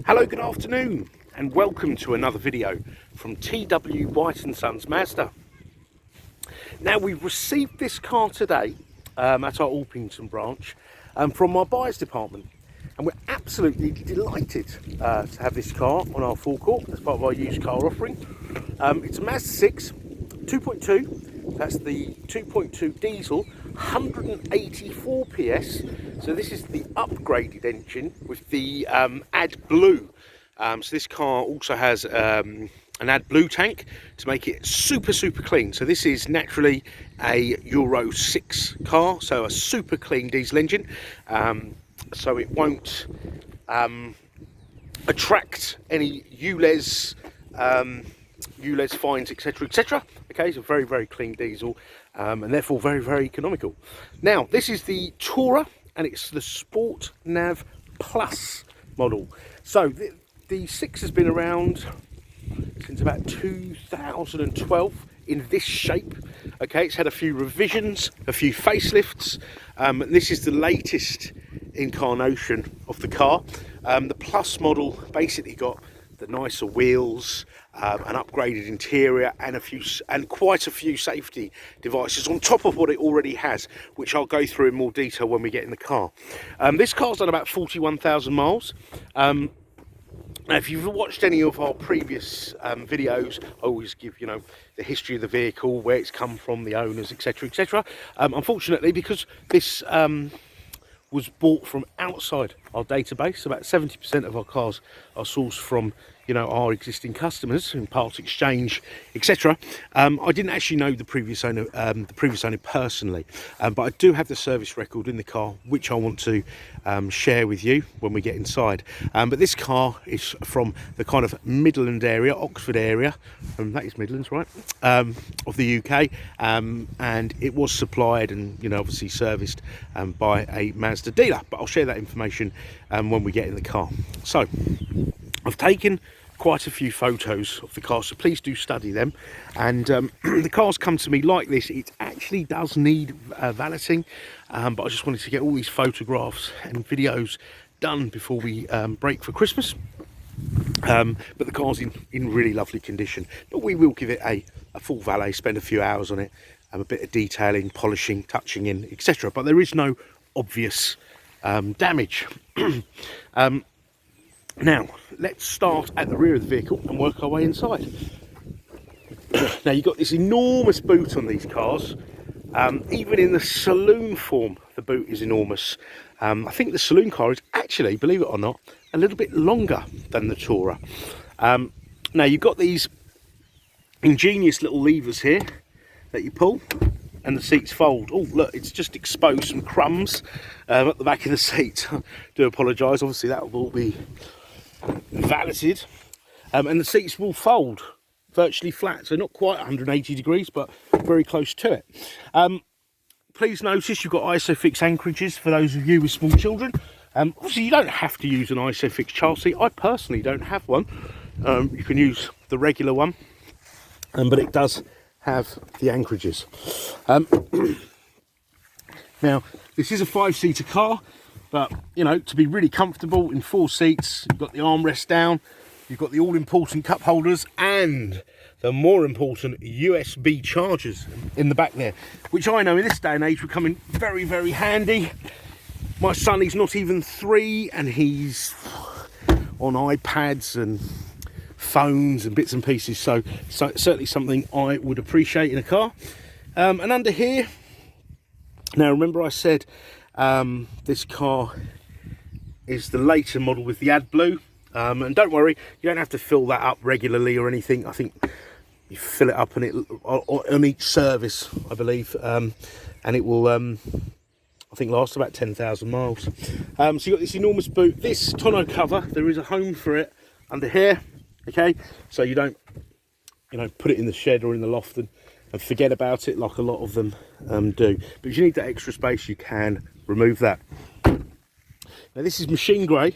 Hello, good afternoon, and welcome to another video from T.W White Sons Mazda. Now, we've received this car today at our Orpington branch from my buyers department, and we're absolutely delighted to have this car on our forecourt as part of our used car offering. It's a Mazda6 2.2, that's the 2.2 diesel, 184 PS. So this is the upgraded engine with the AdBlue. So this car also has an AdBlue tank to make it super clean. So this is naturally a Euro 6 car, so a super clean diesel engine. So it won't attract any ULEZ fines, etc. Okay, so very clean diesel, and therefore very economical. Now, this is the Tourer, and it's the Sport Nav Plus model. So the 6 has been around since about 2012 in this shape. Okay, it's had a few revisions, a few facelifts. This is the latest incarnation of the car. The Plus model basically got the nicer wheels, an upgraded interior, and quite a few safety devices on top of what it already has, which I'll go through in more detail when we get in the car. This car's done about 41,000 miles. Now, if you've watched any of our previous videos, I always give, you know, the history of the vehicle, where it's come from, the owners, etc. Unfortunately, because this was bought from outside our database, about 70% of our cars are sourced from, you know, our existing customers in part exchange, etc. I didn't actually know the previous owner personally, but I do have the service record in the car, which I want to share with you when we get inside. But this car is from the kind of Midland area, Oxford area, that is Midlands, right, of the UK, and it was supplied and, you know, obviously serviced by a Mazda dealer. But I'll share that information when we get in the car. So I've taken quite a few photos of the car, so please do study them. And the car's come to me like this. It actually does need valeting, but I just wanted to get all these photographs and videos done before we break for Christmas. But the car's in really lovely condition, but we will give it a full valet, spend a few hours on it, a bit of detailing, polishing, touching in, etc. But there is no obvious damage. Now, let's start at the rear of the vehicle and work our way inside. Now, you've got this enormous boot on these cars. Even in the saloon form, the boot is enormous. I think the saloon car is actually, believe it or not, a little bit longer than the Tourer. Now, you've got these ingenious little levers here that you pull, and the seats fold. Oh, look, it's just exposed some crumbs at the back of the seat. I do apologise, obviously that will all be valeted. And the seats will fold virtually flat, so not quite 180 degrees, but very close to it. Please notice you've got Isofix Anchorages for those of you with small children. Obviously, you don't have to use an Isofix child seat. I personally don't have one. You can use the regular one, but it does have the anchorages. Now, this is a 5-seater car, but, you know, to be really comfortable in 4 seats, you've got the armrest down, you've got the all-important cup holders, and the more important USB chargers in the back there, which I know in this day and age will come in very handy. My son, he's not even 3, and he's on iPads and phones and bits and pieces, so certainly something I would appreciate in a car. And under here, now remember I said this car is the later model with the AdBlue, and don't worry, you don't have to fill that up regularly or anything. I think you fill it up on each service, I believe, and it will I think last about 10,000 miles. So you've got this enormous boot. This tonneau cover, there is a home for it under here. Okay, so you don't, you know, put it in the shed or in the loft and forget about it like a lot of them do. But if you need that extra space, you can remove that. Now, this is machine grey,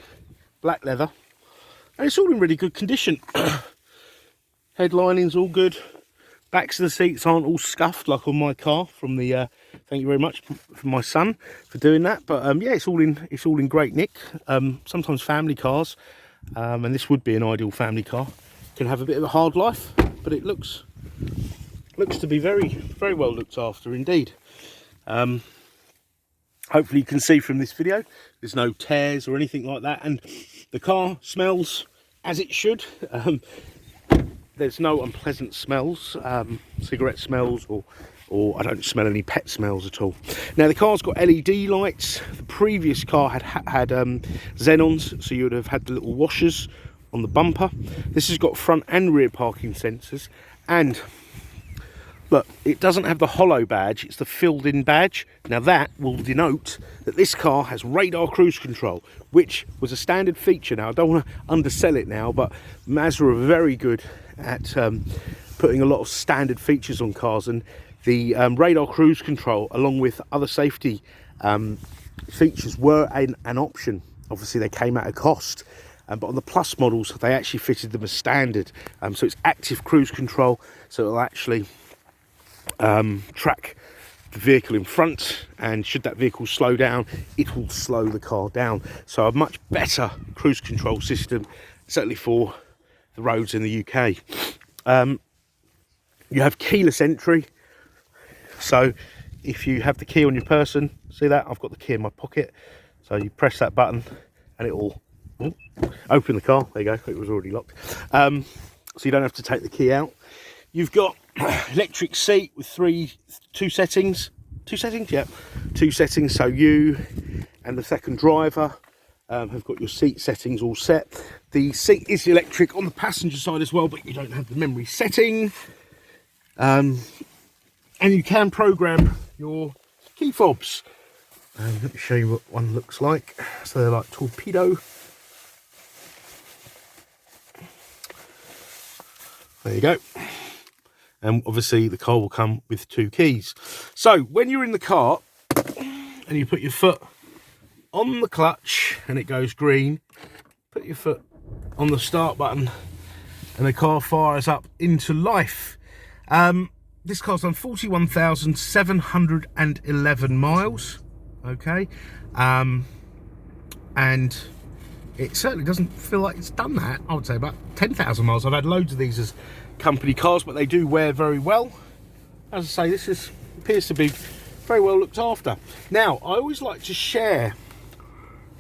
black leather, and it's all in really good condition. Headlining's all good. Backs of the seats aren't all scuffed like on my car from the thank you very much for my son for doing that. But yeah, it's all in great nick. Sometimes family cars and this would be an ideal family car. Can have a bit of a hard life, but it looks to be very well looked after indeed. Hopefully you can see from this video there's no tears or anything like that, and the car smells as it should. There's no unpleasant smells, cigarette smells, or I don't smell any pet smells at all. Now the car's got LED lights. The previous car had xenons, so you would have had the little washers on the bumper. This has got front and rear parking sensors, and look, it doesn't have the hollow badge, it's the filled in badge. Now that will denote that this car has radar cruise control, which was a standard feature. Now I don't want to undersell it now, but Mazda are very good at putting a lot of standard features on cars, and the radar cruise control along with other safety features were an option. Obviously they came at a cost, but on the Plus models they actually fitted them as standard. So it's active cruise control, so it'll actually track the vehicle in front, and should that vehicle slow down, it will slow the car down. So a much better cruise control system, certainly for the roads in the UK. You have keyless entry, so if you have the key on your person, see that I've got the key in my pocket, so you press that button and it will open the car. There you go, it was already locked. So you don't have to take the key out. You've got electric seat with two settings, yeah, two settings. So you and the second driver have got your seat settings all set. The seat is electric on the passenger side as well, but you don't have the memory setting. And you can program your key fobs. Let me show you what one looks like. So they're like torpedo. There you go. And obviously the car will come with 2 keys. So when you're in the car and you put your foot on the clutch and it goes green, put your foot on the start button and the car fires up into life. This car's done 41,711 miles. Okay, and it certainly doesn't feel like it's done that. I would say about 10,000 miles. I've had loads of these as company cars, but they do wear very well. As I say, this appears to be very well looked after. Now I always like to share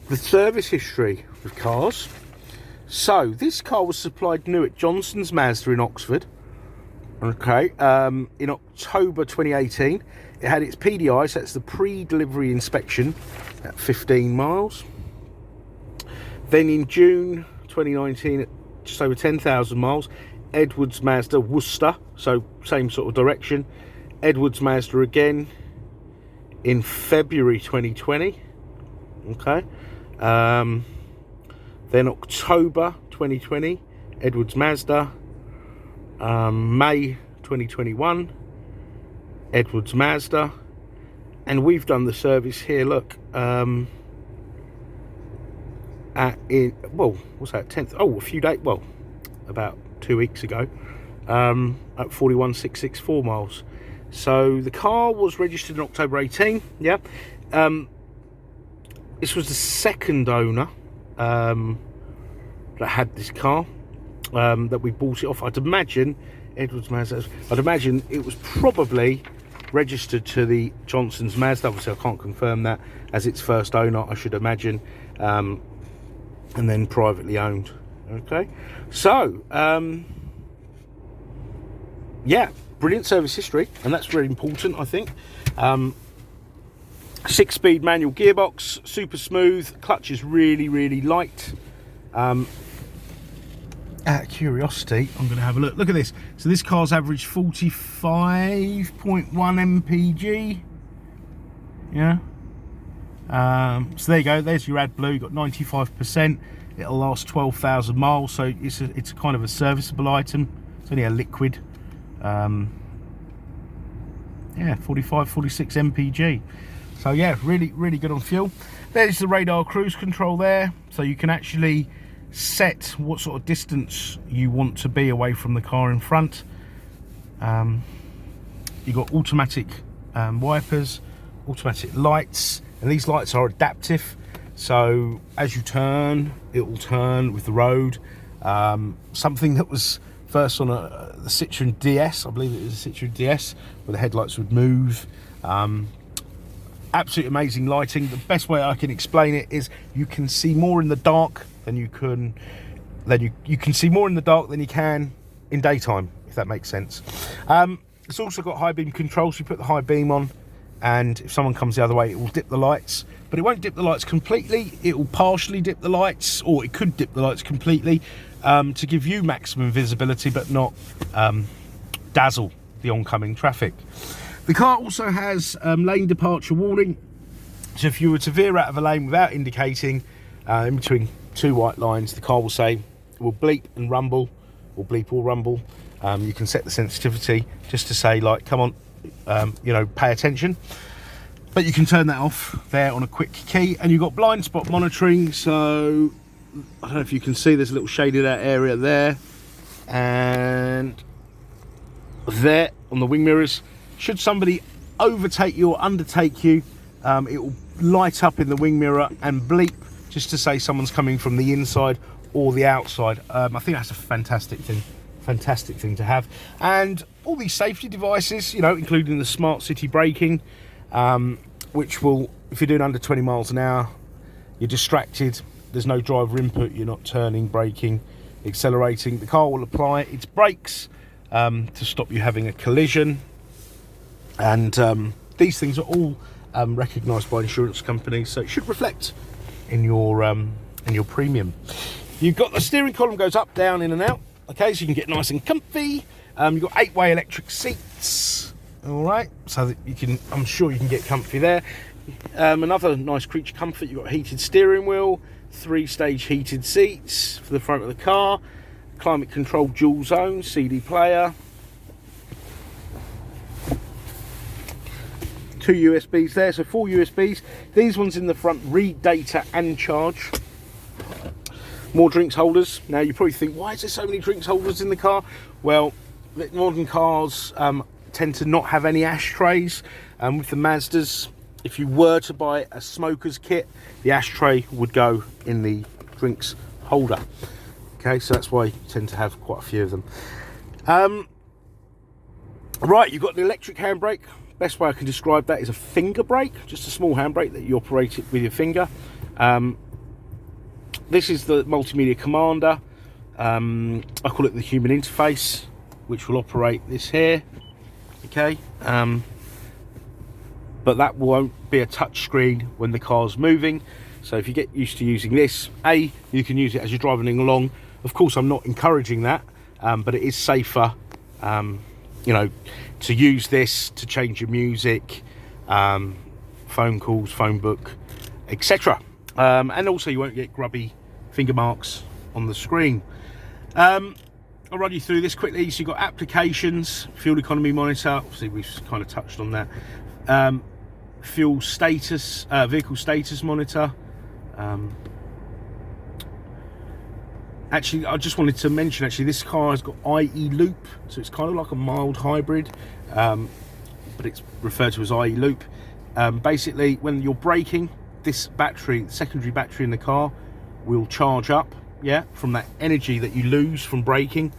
the service history of cars. So this car was supplied new at Johnson's Mazda in Oxford, okay, in October 2018. It had its PDI, so that's the pre-delivery inspection, at 15 miles. Then in June 2019, at just over 10,000 miles, Edwards Mazda Worcester, so same sort of direction. Edwards Mazda again in February 2020, okay. Then October 2020, Edwards Mazda. May 2021, Edwards Mazda. And we've done the service here, look, what's that, 10th, a few days, well, about 2 weeks ago, at 41,664 miles. So the car was registered in October 18, yeah. This was the second owner that had this car, that we bought it off. I'd imagine Edwards Mazda, I'd imagine it was probably registered to the Johnson's Mazda. Obviously I can't confirm that as its first owner, I should imagine, and then privately owned. Okay, so yeah, brilliant service history, and that's very important, I think. 6-speed manual gearbox, super smooth, clutch is really light. Out of curiosity, I'm going to have a look at this. So this car's average 45.1 mpg. Yeah. So there you go, there's your AdBlue. You've got 95%. It'll last 12,000 miles, so it's a kind of a serviceable item. It's only a liquid. Yeah, 46 mpg. So yeah, really good on fuel. There's the radar cruise control there, so you can actually set what sort of distance you want to be away from the car in front. You've got automatic wipers, automatic lights, and these lights are adaptive, So as you turn, it will turn with the road. Something that was first on the Citroen DS, I believe it was a Citroen DS, where the headlights would move. Absolutely amazing lighting. The best way I can explain it is you can see more in the dark than you can see more in the dark than you can in daytime, if that makes sense. It's also got high beam control, so you put the high beam on, and if someone comes the other way, it will dip the lights, but it won't dip the lights completely. It will partially dip the lights, or it could dip the lights completely, to give you maximum visibility, but not dazzle the oncoming traffic. The car also has lane departure warning, so if you were to veer out of a lane without indicating in between two white lines, the car will say, it will bleep and rumble, or bleep or rumble. You can set the sensitivity just to say, like, come on, you know, pay attention. But you can turn that off there on a quick key, and you've got blind spot monitoring. So I don't know if you can see, there's a little shaded out area there and there on the wing mirrors. Should somebody overtake you or undertake you, it will light up in the wing mirror and bleep just to say someone's coming from the inside or the outside. I think that's a fantastic thing to have. And all these safety devices, you know, including the smart city braking, which will, if you're doing under 20 miles an hour, you're distracted, there's no driver input, you're not turning, braking, accelerating, the car will apply its brakes to stop you having a collision. And these things are all recognised by insurance companies, so it should reflect in your premium. You've got the steering column goes up, down, in and out. Okay, so you can get nice and comfy. You've got 8-way electric seats. All right, so that you can, I'm sure you can get comfy there. Another nice creature comfort. You've got heated steering wheel, 3-stage heated seats for the front of the car, climate controlled dual zone, CD player. 2 USBs there, so 4 USBs. These ones in the front read data and charge. More drinks holders. Now you probably think, why is there so many drinks holders in the car? Well, modern cars tend to not have any ashtrays. With the Mazdas, if you were to buy a smoker's kit, the ashtray would go in the drinks holder. Okay, so that's why you tend to have quite a few of them. Right, you've got the electric handbrake. Best way I can describe that is a finger brake, just a small handbrake that you operate it with your finger. This is the Multimedia Commander. I call it the human interface, which will operate this here. Okay, but that won't be a touch screen when the car's moving. So if you get used to using this, you can use it as you're driving along. Of course, I'm not encouraging that, but it is safer, you know, to use this to change your music, phone calls, phone book, etc. And also you won't get grubby finger marks on the screen. I'll run you through this quickly. So you've got applications, fuel economy monitor, obviously we've kind of touched on that. Fuel status, vehicle status monitor. Actually, I just wanted to mention, this car has got IE Loop, so it's kind of like a mild hybrid, but it's referred to as IE Loop. Basically, when you're braking, this battery, the secondary battery in the car, will charge up, from that energy that you lose from braking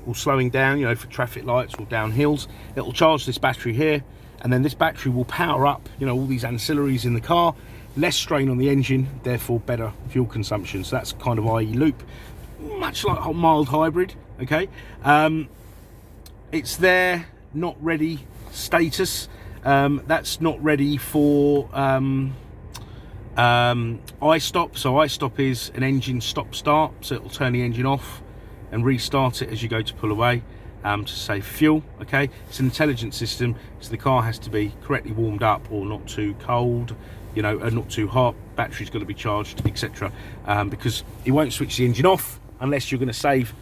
or slowing down, you know, for traffic lights or down hills. It will charge this battery here, and then this battery will power up, you know, all these ancillaries in the car. Less strain on the engine, therefore better fuel consumption. So that's kind of IE Loop, much like a mild hybrid. Okay, it's there, not ready status. That's not ready for Istop. So Istop is an engine stop start, so it will turn the engine off and restart it as you go to pull away to save fuel. Okay, it's an intelligent system, so the car has to be correctly warmed up or not too cold, you know, and not too hot. Battery's got to be charged, etc. Because it won't switch the engine off unless you're going to save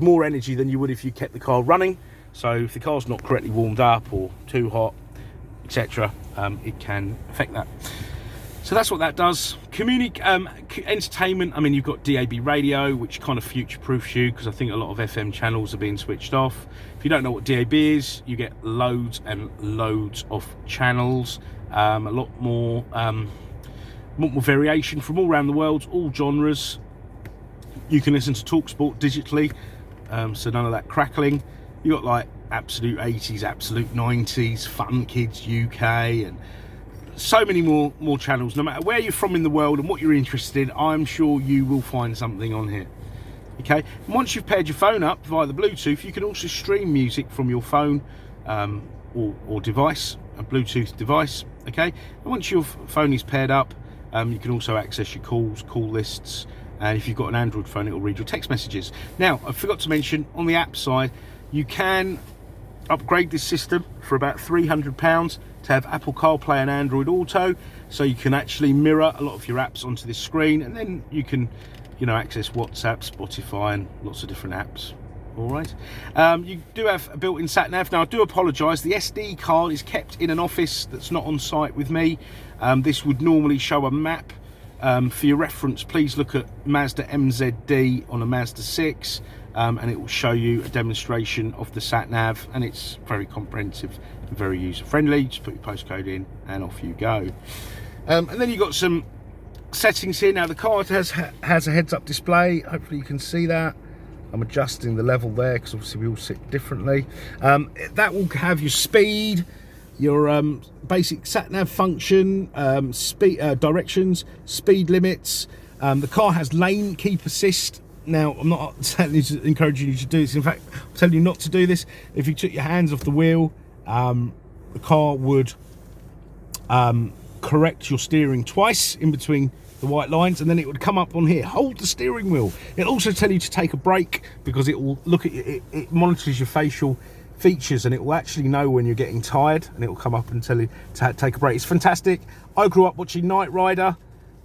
more energy than you would if you kept the car running. So if the car's not correctly warmed up or too hot, etc., it can affect that. So that's what that does. Entertainment, I mean, you've got DAB radio, which kind of future-proofs you, because I think a lot of FM channels are being switched off. If you don't know what DAB is, you get loads and loads of channels. a lot more variation from all around the world, all genres. You can listen to TalkSport digitally, so none of that crackling. You got like absolute 80s, absolute 90s, Fun Kids UK, and so many more channels. No matter where you're from in the world and what you're interested in, I'm sure you will find something on here. Okay, and once you've paired your phone up via the Bluetooth, you can also stream music from your phone or device, a Bluetooth device. Okay, and once your phone is paired up, you can also access your calls, call lists, and if you've got an Android phone, it will read your text messages. Now, I forgot to mention, on the app side, you can upgrade this system for about £300 to have Apple CarPlay and Android Auto, so you can actually mirror a lot of your apps onto this screen, and then you can, you know, access WhatsApp, Spotify, and lots of different apps. All right. You do have a built-in sat nav. Now, I do apologise. The SD card is kept in an office that's not on site with me. This would normally show a map. For your reference, please look at Mazda MZD on a Mazda6, and it will show you a demonstration of the sat nav, and it's very comprehensive and very user friendly. Just put your postcode in and off you go. And then you've got some settings here. Now, the car has a heads-up display. Hopefully you can see that. I'm adjusting the level there because obviously we all sit differently. That will have your speed, your basic sat nav function, directions, speed limits. The car has lane keep assist. Now, I'm not encouraging you to do this. In fact, I'm telling you not to do this. If you took your hands off the wheel, the car would correct your steering twice in between the white lines, and then it would come up on here, hold the steering wheel. It'll also tell you to take a break, because it will look at it monitors your facial features, and it will actually know when you're getting tired, and it will come up and tell you to take a break. It's fantastic. I grew up watching Knight Rider,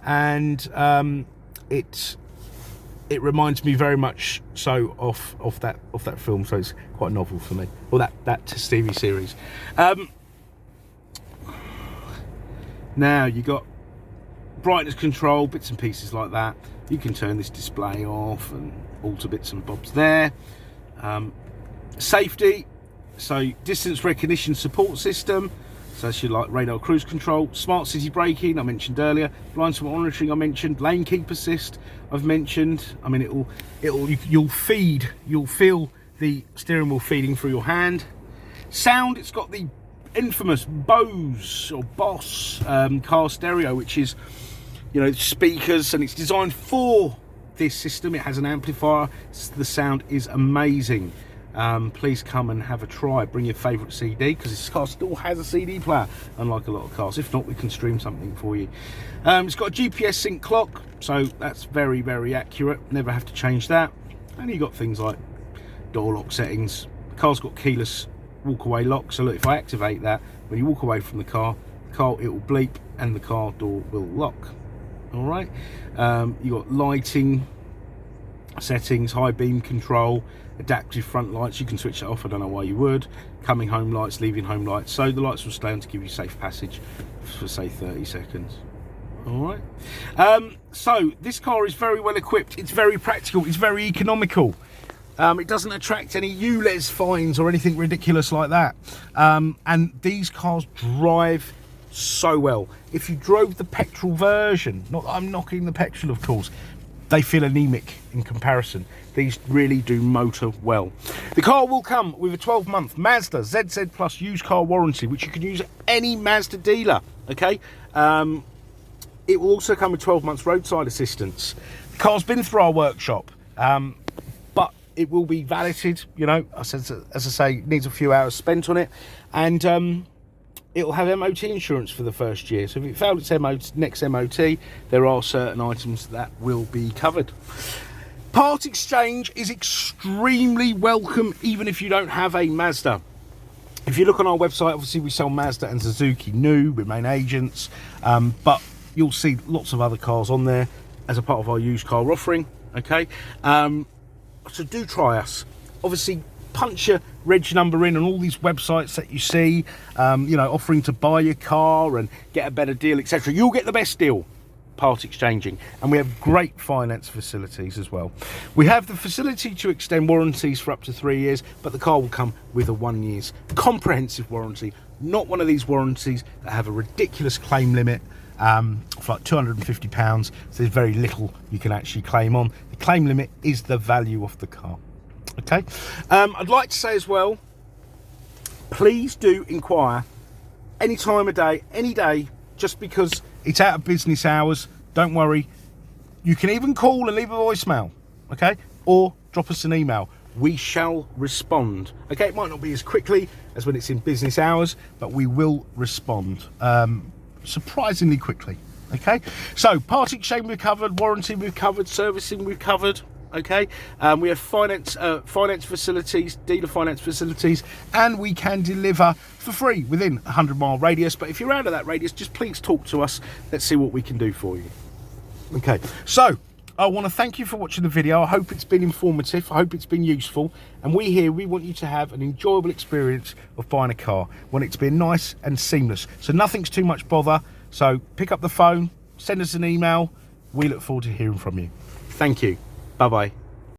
and it reminds me very much so of that film, so it's quite novel for me, or that TV series. Now you got brightness control, bits and pieces like that. You can turn this display off and alter bits and bobs there. Safety, so distance recognition support system, so that's your like radar cruise control, smart city braking I mentioned earlier, blind spot monitoring I mentioned, lane keep assist I've mentioned. I mean, you'll feel the steering wheel feeding through your hand. Sound, it's got the infamous Bose or Boss car stereo, which is, you know, speakers, and it's designed for this system. It has an amplifier. The sound is amazing. Please come and have a try. Bring your favourite CD, because this car still has a CD player, unlike a lot of cars. If not, we can stream something for you. It's got a GPS sync clock, so that's very, very accurate. Never have to change that. And you've got things like door lock settings. The car's got keyless walk-away lock, so look, if I activate that, when you walk away from the car, it will bleep and the car door will lock. All right. You got lighting settings, high beam control, adaptive front lights. You can switch that off. I don't know why you would. Coming home lights, leaving home lights. So the lights will stay on to give you safe passage for say 30 seconds. All right. So this car is very well equipped. It's very practical. It's very economical. It doesn't attract any ULEZ fines or anything ridiculous like that. And these cars drive so well. If you drove the petrol version, not that I'm knocking the petrol, of course, they feel anemic in comparison. These really do motor well. The car will come with a 12-month Mazda ZZ Plus used car warranty, which you can use at any Mazda dealer. Okay. It will also come with 12 months roadside assistance. The car's been through our workshop, but it will be validated. You know, as I say, it needs a few hours spent on it, and it will have MOT insurance for the first year. So if it failed its next MOT, there are certain items that will be covered. Part exchange is extremely welcome, even if you don't have a Mazda. If you look on our website, obviously we sell Mazda and Suzuki new, we main agents, but you'll see lots of other cars on there as a part of our used car offering. Okay, so do try us. Obviously, punch your reg number in on all these websites that you see, you know, offering to buy your car and get a better deal, etc. You'll get the best deal part exchanging, and we have great finance facilities as well. We have the facility to extend warranties for up to 3 years, but the car will come with a 1 year's comprehensive warranty not one of these warranties that have a ridiculous claim limit for like £250. So there's very little you can actually claim on. The claim limit is the value of the car. Okay, I'd like to say as well, please do inquire any time of day, any day. Just because it's out of business hours, don't worry. You can even call and leave a voicemail, okay, or drop us an email. We shall respond. Okay, it might not be as quickly as when it's in business hours, but we will respond surprisingly quickly. Okay, so part exchange we've covered, warranty we've covered, servicing we've covered. Okay, we have finance facilities, dealer finance facilities, and we can deliver for free within a 100-mile radius. But if you're out of that radius, just please talk to us. Let's see what we can do for you. Okay, so I want to thank you for watching the video. I hope it's been informative. I hope it's been useful. And we want you to have an enjoyable experience of buying a car. We want it to be nice and seamless. So nothing's too much bother. So pick up the phone, send us an email. We look forward to hearing from you. Thank you. Bye-bye.